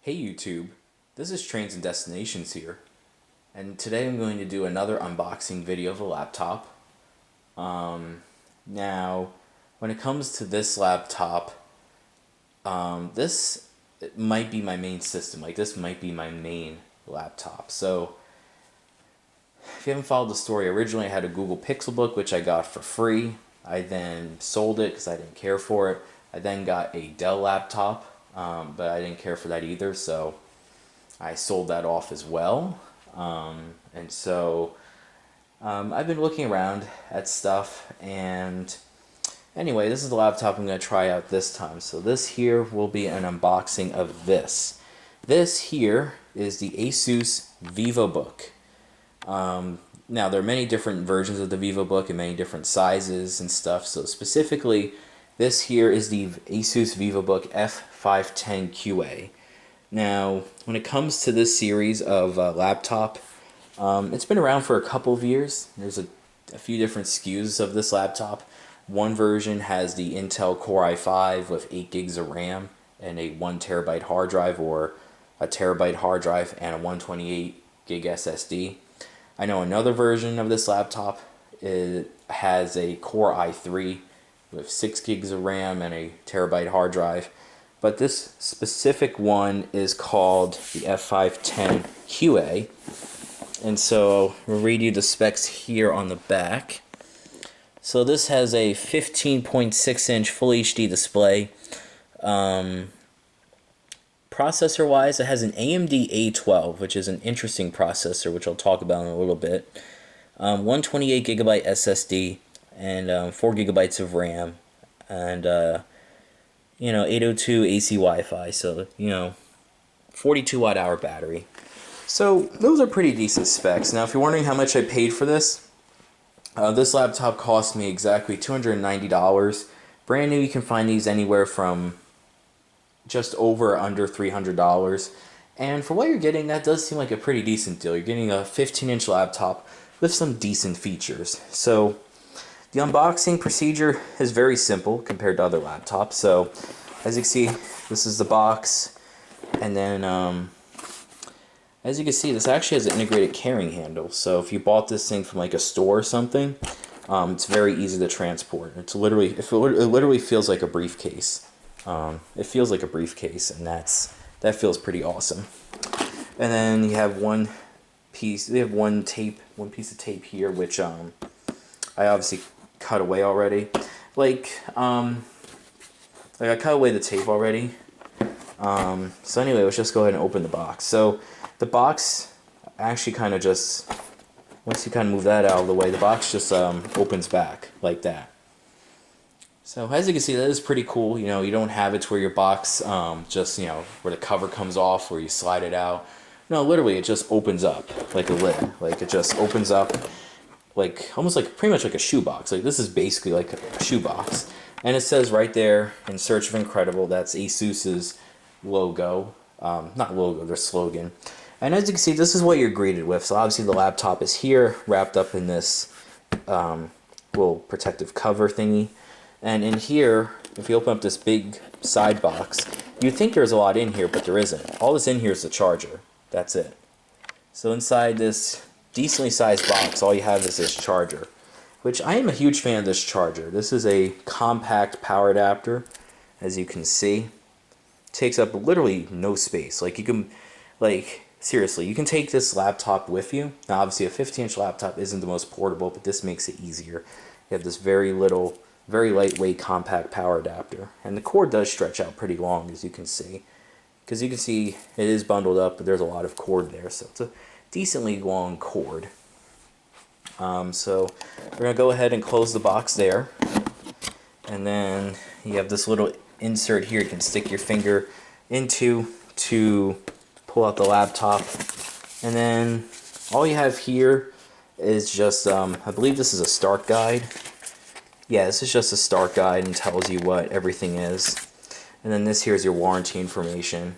Hey YouTube, this is Trains and Destinations here, and today I'm going to do another unboxing video of a laptop. Now, when it comes to this laptop, this might be my main system, this might be my main laptop. So, if you haven't followed the story, originally I had a Google Pixelbook, which I got for free. I then sold it because I didn't care for it. I then got a Dell laptop, but I didn't care for that either, so I sold that off as well. And so I've been looking around at stuff, and anyway, this is the laptop I'm going to try out this time. So this here will be an unboxing of this. This here is the ASUS VivoBook. Now, there are many different versions of the VivoBook and many different sizes and stuff. So specifically, this here is the ASUS VivoBook F510QA. Now, when it comes to this series of laptop, it's been around for a couple of years. There's a few different SKUs of this laptop. One version has the Intel Core i5 with 8 gigs of RAM and a 1 terabyte hard drive, or a terabyte hard drive and a 128 gig SSD. I know another version of this laptop, it has a Core i3 with 6 gigs of RAM and a terabyte hard drive. But this specific one is called the F510QA. And so we'll read you the specs here on the back. So this has a 15.6-inch Full HD display. Processor-wise, it has an AMD A12, which is an interesting processor, which I'll talk about in a little bit. 128 gigabyte SSD and 4 gigabytes of RAM, and 802 AC Wi-Fi. So 42 watt-hour battery. So those are pretty decent specs. Now, if you're wondering how much I paid for this, this laptop cost me exactly $290. Brand new, you can find these anywhere from just over under $300. And for what you're getting, that does seem like a pretty decent deal. You're getting a 15-inch laptop with some decent features. So the unboxing procedure is very simple compared to other laptops. So as you can see, this is the box, and then as you can see, this actually has an integrated carrying handle. So if you bought this thing from like a store or something, it's very easy to transport. It literally feels like a briefcase. It feels like a briefcase, and that feels pretty awesome. And then you have one piece. We have one piece of tape here, which I obviously cut away already. I cut away the tape already. So anyway, let's just go ahead and open the box. So the box actually kind of just, once you kind of move that out of the way, the box just opens back like that. So as you can see, that is pretty cool. You don't have it to where your box just, where the cover comes off, where you slide it out. No, literally, it just opens up like a lid. It just opens up almost pretty much like a shoebox. This is basically like a shoebox. And it says right there, in search of incredible, that's ASUS's logo. Not logo, their slogan. And as you can see, this is what you're greeted with. So obviously the laptop is here, wrapped up in this little protective cover thingy. And in here, if you open up this big side box, you'd think there's a lot in here, but there isn't. All that's in here is the charger. That's it. So inside this decently sized box, all you have is this charger, which I am a huge fan of this charger. This is a compact power adapter, as you can see. It takes up literally no space. Seriously, you can take this laptop with you. Now, obviously, a 15-inch laptop isn't the most portable, but this makes it easier. You have this very lightweight, compact power adapter. And the cord does stretch out pretty long, as you can see. Because you can see it is bundled up, but there's a lot of cord there. So it's a decently long cord. So we're going to go ahead and close the box there. And then you have this little insert here you can stick your finger into to pull out the laptop. And then all you have here is just, I believe this is a start guide. Yeah, this is just a start guide and tells you what everything is. And then this here is your warranty information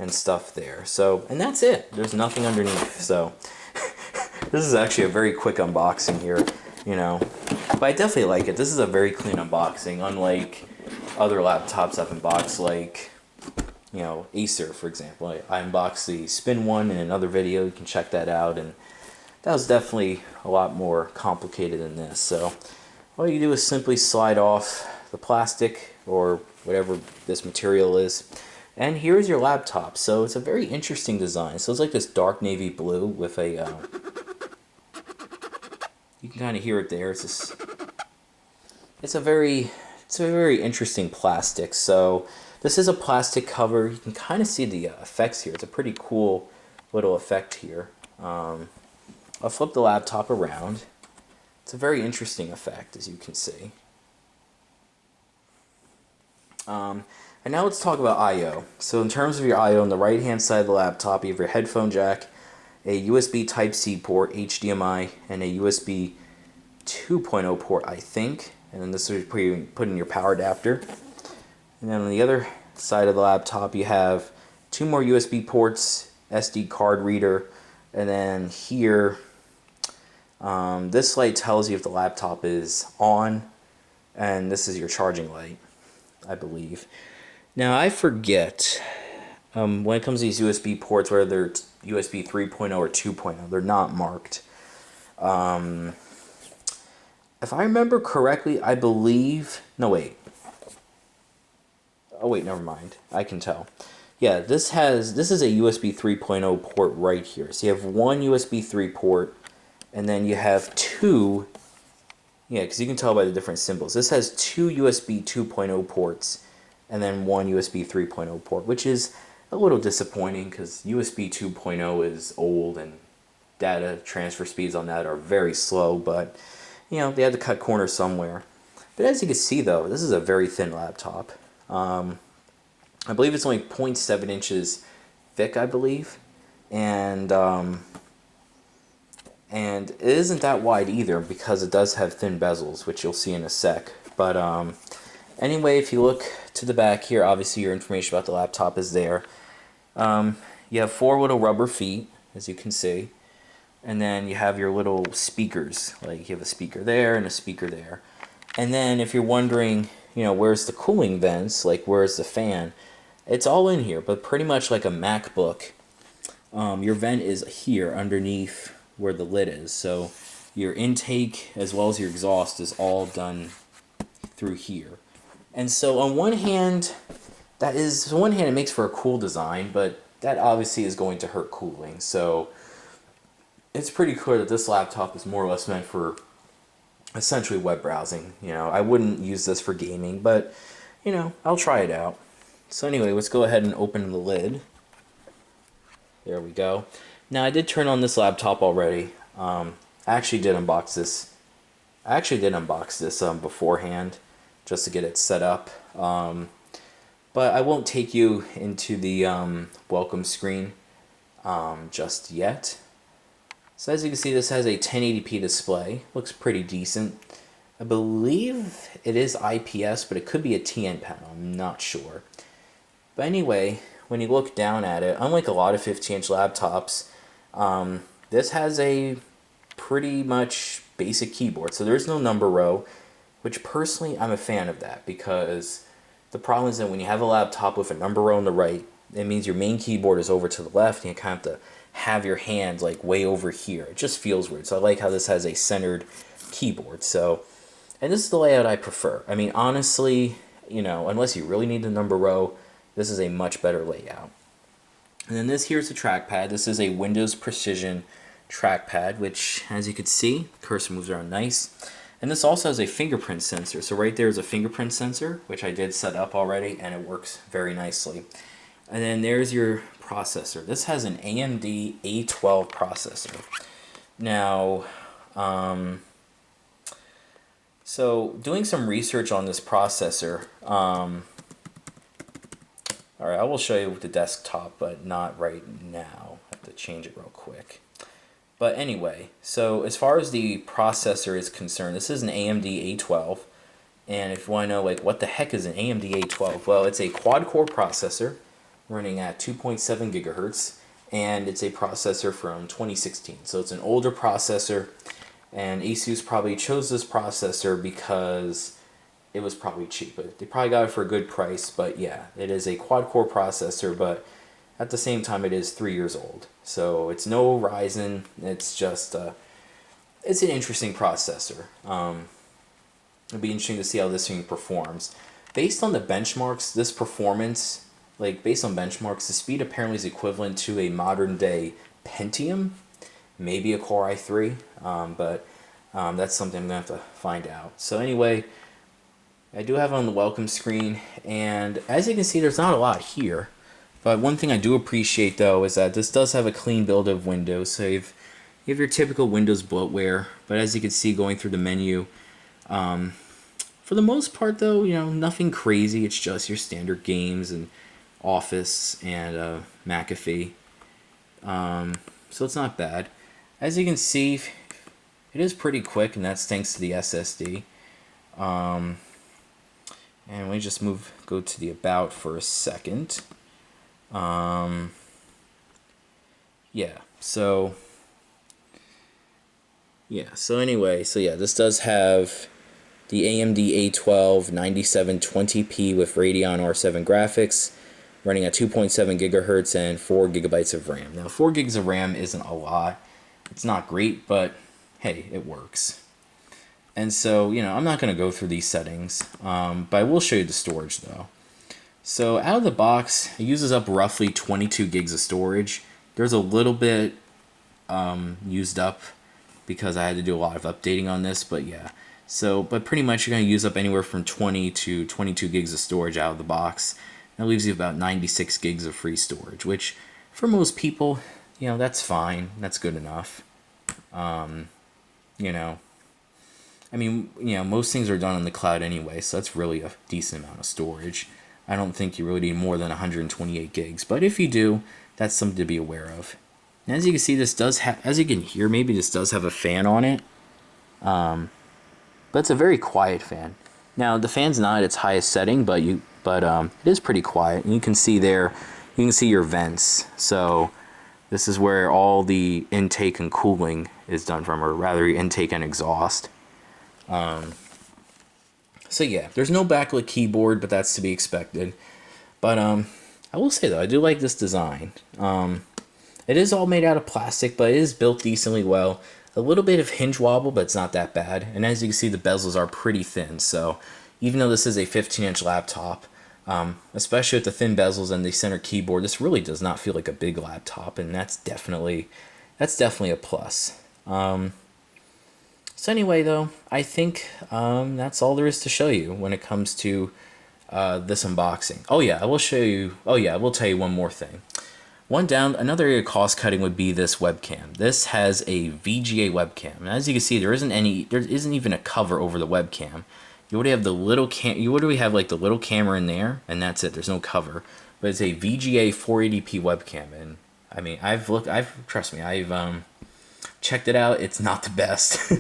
and stuff there. So, and that's it. There's nothing underneath. So this is actually a very quick unboxing here, But I definitely like it. This is a very clean unboxing, unlike other laptops I've unboxed, like, you know, Acer, for example. I unboxed the Spin one in another video. You can check that out, and that was definitely a lot more complicated than this. So all you do is simply slide off the plastic or whatever this material is, and here's your laptop. So it's a very interesting design. So it's like this dark navy blue with a you can kind of hear it there. It's a very interesting plastic. So this is a plastic cover. You can kind of see the effects here. It's a pretty cool little effect here. I'll flip the laptop around. It's a very interesting effect, as you can see. And now let's talk about I/O. So in terms of your I/O, on the right-hand side of the laptop, you have your headphone jack, a USB Type-C port, HDMI, and a USB 2.0 port, I think. And then this is where you put in your power adapter. And then on the other side of the laptop, you have 2 more USB ports, SD card reader, and then here, this light tells you if the laptop is on, and this is your charging light, I believe. Now, I forget, when it comes to these USB ports, whether they're USB 3.0 or 2.0, they're not marked. If I remember correctly, I believe... No, wait. Oh, wait, never mind. I can tell. Yeah, this is a USB 3.0 port right here. So you have one USB 3 port, and then you have 2... Yeah, because you can tell by the different symbols. This has 2 USB 2.0 ports, and then 1 USB 3.0 port, which is a little disappointing because USB 2.0 is old, and data transfer speeds on that are very slow, but... You know, they had to cut corners somewhere. But as you can see, though, this is a very thin laptop. I believe it's only 0.7 inches thick, I believe. And it isn't that wide either because it does have thin bezels, which you'll see in a sec. But anyway, if you look to the back here, obviously your information about the laptop is there. You have 4 little rubber feet, as you can see. And then you have your little speakers, like you have a speaker there and a speaker there. And then if you're wondering, you know, where's the cooling vents, like where's the fan, it's all in here, but pretty much like a MacBook, your vent is here underneath where the lid is. So your intake as well as your exhaust is all done through here. And so on one hand, it makes for a cool design, but that obviously is going to hurt cooling. So it's pretty clear that this laptop is more or less meant for essentially web browsing. You know, I wouldn't use this for gaming, but, you know, I'll try it out. So anyway, let's go ahead and open the lid. There we go. Now, I did turn on this laptop already. I actually did unbox this. Beforehand, just to get it set up. But I won't take you into the welcome screen just yet. So as you can see, this has a 1080p display. Looks pretty decent. I believe it is IPS, but it could be a TN panel. I'm not sure. But anyway, when you look down at it, unlike a lot of 50-inch laptops, this has a pretty much basic keyboard. So there's no number row, which personally I'm a fan of that, because the problem is that when you have a laptop with a number row on the right, it means your main keyboard is over to the left, and you kind of have to have your hands like way over here. It just feels weird. So I like how this has a centered keyboard. So, and this is the layout I prefer. I mean, honestly, you know, unless you really need the number row, this is a much better layout. And then this here's the trackpad. This is a Windows Precision trackpad, which, as you can see, the cursor moves around nice. And this also has a fingerprint sensor. So right there is a fingerprint sensor, which I did set up already, and it works very nicely. And then there's your processor. This has an AMD A12 processor. Now, so doing some research on this processor, alright, I will show you with the desktop, but not right now. I have to change it real quick. But anyway, so as far as the processor is concerned, this is an AMD A12. And if you want to know, like, what the heck is an AMD A12? Well, it's a quad-core processor running at 2.7 gigahertz, and it's a processor from 2016. So it's an older processor, and ASUS probably chose this processor because it was probably cheap. They probably got it for a good price, but yeah, it is a quad-core processor, but at the same time, it is 3 years old. So it's no Ryzen. It's just it's an interesting processor. It'll be interesting to see how this thing performs. Based on the benchmarks, this performance, like based on benchmarks, the speed apparently is equivalent to a modern day Pentium, maybe a Core i3, but that's something I'm gonna have to find out. So anyway, I do have it on the welcome screen, and as you can see, there's not a lot here. But one thing I do appreciate though is that this does have a clean build of Windows. So you have your typical Windows bloatware, but as you can see going through the menu, for the most part though, you know, nothing crazy. It's just your standard games and Office and McAfee. So it's not bad. As you can see, it is pretty quick, and that's thanks to the SSD. And we just go to the about for a second. This does have the AMD A12 9720p with Radeon R7 graphics, running at 2.7 gigahertz and 4 gigabytes of RAM. Now, 4 gigs of RAM isn't a lot. It's not great, but hey, it works. And so, you know, I'm not going to go through these settings, but I will show you the storage though. So out of the box, it uses up roughly 22 gigs of storage. There's a little bit used up because I had to do a lot of updating on this, but yeah. So, but pretty much you're going to use up anywhere from 20 to 22 gigs of storage out of the box. That leaves you about 96 gigs of free storage, which for most people, you know, that's fine. That's good enough. You know, I mean, you know, most things are done on the cloud anyway, so that's really a decent amount of storage. I don't think you really need more than 128 gigs, but if you do, that's something to be aware of. And as you can see, this does have, as you can hear, maybe this does have a fan on it, but it's a very quiet fan. Now the fan's not at its highest setting, but it is pretty quiet. And you can see there, you can see your vents. So this is where all the intake and cooling is done from, or rather intake and exhaust. So yeah, there's no backlit keyboard, but that's to be expected. But I will say though, I do like this design. It is all made out of plastic, but it is built decently well. A little bit of hinge wobble, but it's not that bad. And as you can see, the bezels are pretty thin. So even though this is a 15-inch laptop, especially with the thin bezels and the center keyboard, this really does not feel like a big laptop, and that's definitely a plus. So anyway, though, I think that's all there is to show you when it comes to this unboxing. Oh yeah, I will show you. Oh yeah, I will tell you one more thing. Another area of cost cutting would be this webcam. This has a VGA webcam, and as you can see, there isn't even a cover over the webcam. You already have the little like the little camera in there, and that's it. There's no cover, but it's a VGA 480p webcam, and I mean, trust me, I've checked it out. It's not the best.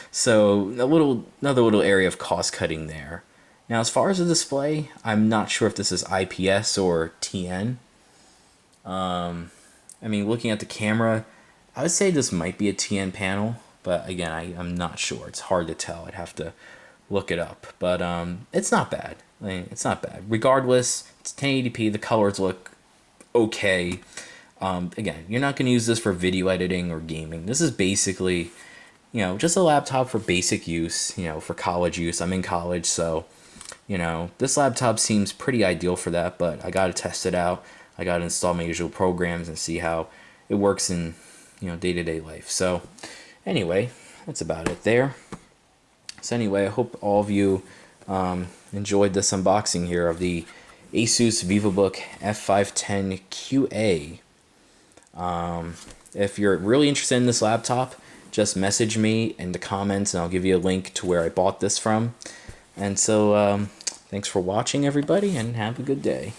So another little area of cost cutting there. Now, as far as the display, I'm not sure if this is IPS or TN. I mean, looking at the camera, I would say this might be a TN panel, but again, I'm not sure. It's hard to tell. I'd have to look it up, but it's not bad. I mean, it's not bad. Regardless, it's 1080p. The colors look okay. Again, you're not going to use this for video editing or gaming. This is basically, you know, just a laptop for basic use, you know, for college use. I'm in college, so, you know, this laptop seems pretty ideal for that, but I got to test it out. I got to install my usual programs and see how it works in, you know, day-to-day life. So anyway, that's about it there. So anyway, I hope all of you enjoyed this unboxing here of the ASUS VivoBook F510QA. If you're really interested in this laptop, just message me in the comments and I'll give you a link to where I bought this from. And so thanks for watching, everybody, and have a good day.